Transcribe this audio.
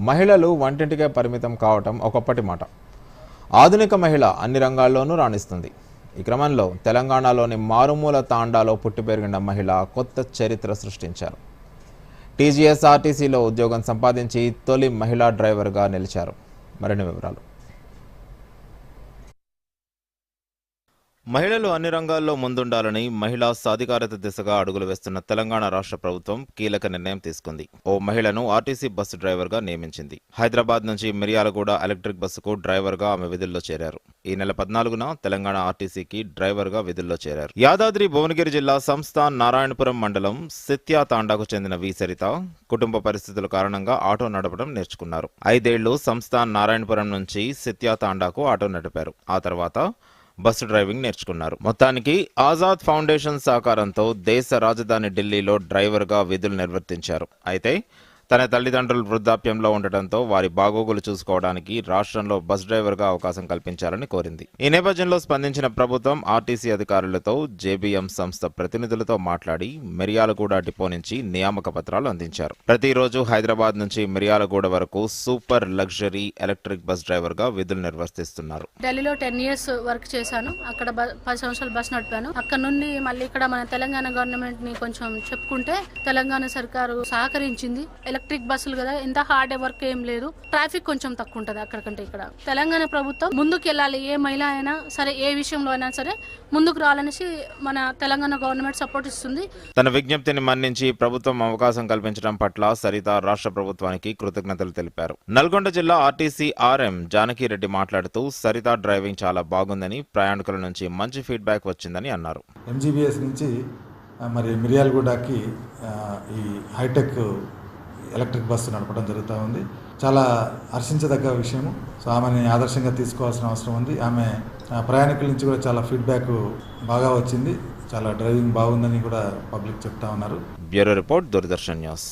మహిళలు వంటింటికే పరిమితం కావటం ఒకప్పటి మాట. ఆధునిక మహిళ అన్ని రంగాల్లోనూ రాణిస్తుంది. ఈ క్రమంలో తెలంగాణలోని మారుమూల తాండాలో పుట్టి పెరిగిన మహిళ కొత్త చరిత్ర సృష్టించారు. టీజీఎస్ఆర్టీసీలో ఉద్యోగం సంపాదించి తొలి మహిళా డ్రైవర్గా నిలిచారు. మరిన్ని వివరాలు. మహిళలు అన్ని రంగాల్లో ముందుండాలని మహిళా సాధికారత దిశగా అడుగులు వేస్తున్న తెలంగాణ రాష్ట్ర ప్రభుత్వం కీలక నిర్ణయం తీసుకుంది. ఓ మహిళను ఆర్టీసీ బస్సు డ్రైవర్గా నియమించింది. హైదరాబాద్ నుంచి మిర్యాలగూడ ఎలక్ట్రిక్ బస్సుకు డ్రైవర్గా ఆమె విధుల్లో చేరారు. ఈ నెల 14న తెలంగాణ ఆర్టీసీకి డ్రైవర్గా విధుల్లో చేరారు. యాదాద్రి భువనగిరి జిల్లా సంస్థాన్ నారాయణపురం మండలం సిత్యా తాండాకు చెందిన వి సరిత కుటుంబ పరిస్థితుల కారణంగా ఆటో నడపడం నేర్చుకున్నారు. 5 ఏళ్లు సంస్థాన్ నారాయణపురం నుంచి సిత్యా తాండాకు ఆటో నడిపారు. ఆ తర్వాత బస్సు డ్రైవింగ్ నేర్చుకున్నారు. మొత్తానికి ఆజాద్ ఫౌండేషన్ సహకారంతో దేశ రాజధాని ఢిల్లీలో డ్రైవర్గా విధులు నిర్వర్తించారు. అయితే తన తల్లిదండ్రులు వృద్ధాప్యంలో ఉండటంతో వారి బాగోగులు చూసుకోవడానికి రాష్ట్రంలో బస్ డ్రైవర్గా అవకాశం కల్పించాలని కోరింది. ఈ నేపథ్యంలో స్పందించిన ప్రభుత్వం ఆర్టీసీ అధికారులతో జేబీఎం సంస్థ ప్రతినిధులతో మాట్లాడి మిర్యాలగూడ డిపో నుంచి నియామక పత్రాలు అందించారు. ప్రతిరోజు హైదరాబాద్ నుంచి మిర్యాలగూడ వరకు సూపర్ లగ్జరీ ఎలక్ట్రిక్ బస్ డ్రైవర్గా విధులు నిర్వర్తిస్తున్నారు. ఢిల్లీలో 10 years వర్క్ చేశాను. అక్కడ 10 సంవత్సరాలు బస్ నడిపాను. అక్కడ నుండి మళ్ళీ ఇక్కడ మన తెలంగాణ గవర్నమెంట్ ని కొంచెం చెప్పుకుంటే తెలంగాణ సర్కారు సహకరించింది. ఎలక్ట్రిక్ బస్సులు కదా, ఎంత హార్డ్ వర్క్ ఏం లేదు, ట్రాఫిక్ కొంచెం తక్కువ ఉంటుంది అక్కడికంటే ఇక్కడ. తెలంగాణ ప్రభుత్వం ముందుకు వెళ్ళాలి, ఏ మహిళ అయినా సరే ఏ విషయంలో అయినా సరే ముందుకు రావాలనేసి మన తెలంగాణ గవర్నమెంట్ సపోర్ట్ ఇస్తుంది. తన విజ్ఞప్తిని మన్నించి ప్రభుత్వం అవకాశం కల్పించడం పట్ల సరిత రాష్ట్ర ప్రభుత్వానికి కృతజ్ఞతలు తెలిపారు. నల్గొండ జిల్లా ఆర్టీసీ ఆర్ఎం జానకిరెడ్డి మాట్లాడుతూ సరిత డ్రైవింగ్ చాలా బాగుందని, ప్రయాణికుల నుంచి మంచి ఫీడ్బ్యాక్ వచ్చిందని అన్నారు. ఎంజీబీఎస్ నుంచి మరి మిర్యాలగూడకి ఈ హైటెక్ ఎలక్ట్రిక్ బస్సు నడపడం జరుగుతూ ఉంది. చాలా హర్షించదగ్గ విషయము. సో ఆమెని ఆదర్శంగా తీసుకోవాల్సిన అవసరం ఉంది. ఆమె ప్రయాణికుల నుంచి కూడా చాలా ఫీడ్బ్యాక్ బాగా వచ్చింది. చాలా డ్రైవింగ్ బాగుందని కూడా పబ్లిక్ చెప్తా ఉన్నారు. Bureau report, Doordarshan news.